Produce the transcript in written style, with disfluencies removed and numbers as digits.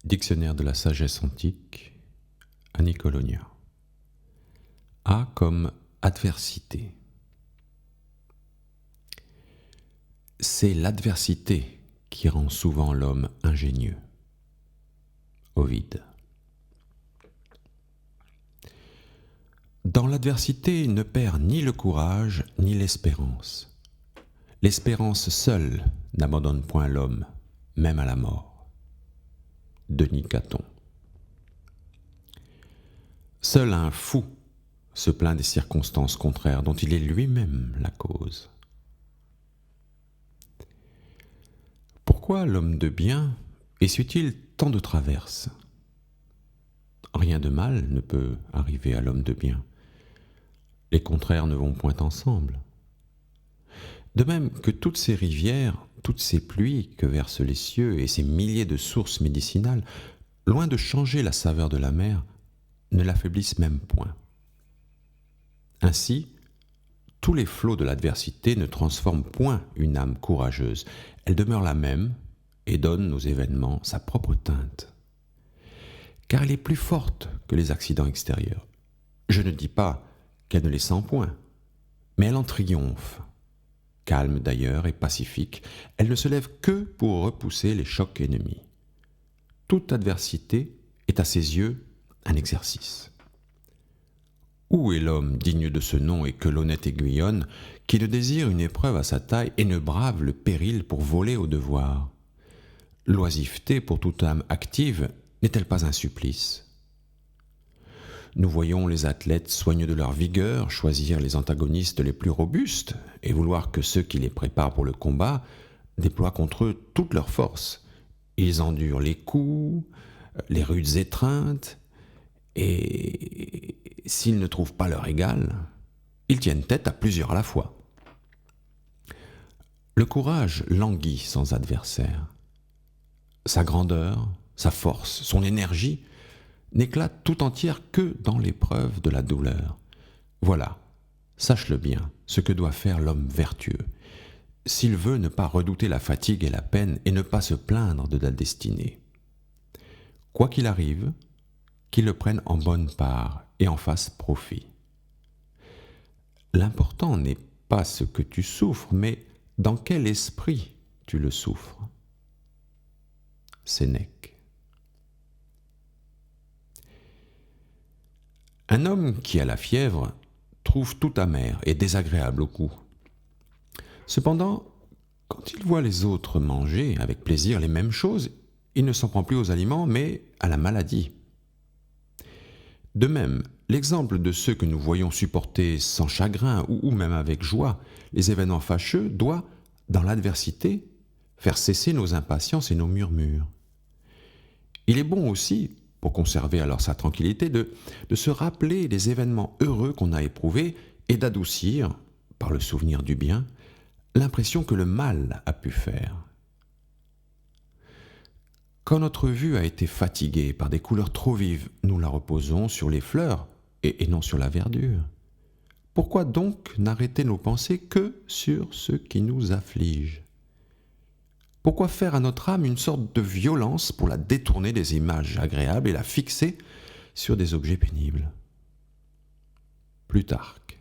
Dictionnaire de la sagesse antique, Annie Colonia. A comme adversité. C'est l'adversité qui rend souvent l'homme ingénieux. Ovide. Dans l'adversité ne perd ni le courage ni l'espérance. L'espérance seule n'abandonne point l'homme, même à la mort. Denis Caton. Seul un fou se plaint des circonstances contraires dont il est lui-même la cause. Pourquoi l'homme de bien essuie-t-il tant de traverses ? Rien de mal ne peut arriver à l'homme de bien. Les contraires ne vont point ensemble. De même que toutes ces rivières, toutes ces pluies que versent les cieux et ces milliers de sources médicinales, loin de changer la saveur de la mer, ne l'affaiblissent même point. Ainsi, tous les flots de l'adversité ne transforment point une âme courageuse. Elle demeure la même et donne aux événements sa propre teinte. Car elle est plus forte que les accidents extérieurs. Je ne dis pas qu'elle ne les sent point, mais elle en triomphe. Calme d'ailleurs et pacifique, elle ne se lève que pour repousser les chocs ennemis. Toute adversité est à ses yeux un exercice. Où est l'homme digne de ce nom et que l'honnête aiguillonne, qui ne désire une épreuve à sa taille et ne brave le péril pour voler au devoir ? L'oisiveté pour toute âme active n'est-elle pas un supplice ? Nous voyons les athlètes soigneux de leur vigueur choisir les antagonistes les plus robustes et vouloir que ceux qui les préparent pour le combat déploient contre eux toute leur force. Ils endurent les coups, les rudes étreintes, et s'ils ne trouvent pas leur égal, ils tiennent tête à plusieurs à la fois. Le courage languit sans adversaire. Sa grandeur, sa force, son énergie n'éclatent tout entière que dans l'épreuve de la douleur. Voilà, sache-le bien, ce que doit faire l'homme vertueux, s'il veut ne pas redouter la fatigue et la peine et ne pas se plaindre de la destinée. Quoi qu'il arrive, qu'il le prenne en bonne part et en fasse profit. L'important n'est pas ce que tu souffres, mais dans quel esprit tu le souffres. Sénèque. Un homme qui a la fièvre trouve tout amer et désagréable au goût. Cependant, quand il voit les autres manger avec plaisir les mêmes choses, il ne s'en prend plus aux aliments, mais à la maladie. De même, l'exemple de ceux que nous voyons supporter sans chagrin ou même avec joie les événements fâcheux doit, dans l'adversité, faire cesser nos impatiences et nos murmures. Il est bon aussi, pour conserver alors sa tranquillité, de se rappeler les événements heureux qu'on a éprouvés et d'adoucir, par le souvenir du bien, l'impression que le mal a pu faire. Quand notre vue a été fatiguée par des couleurs trop vives, nous la reposons sur les fleurs et non sur la verdure. Pourquoi donc n'arrêter nos pensées que sur ce qui nous afflige ? Pourquoi faire à notre âme une sorte de violence pour la détourner des images agréables et la fixer sur des objets pénibles ? Plutarque.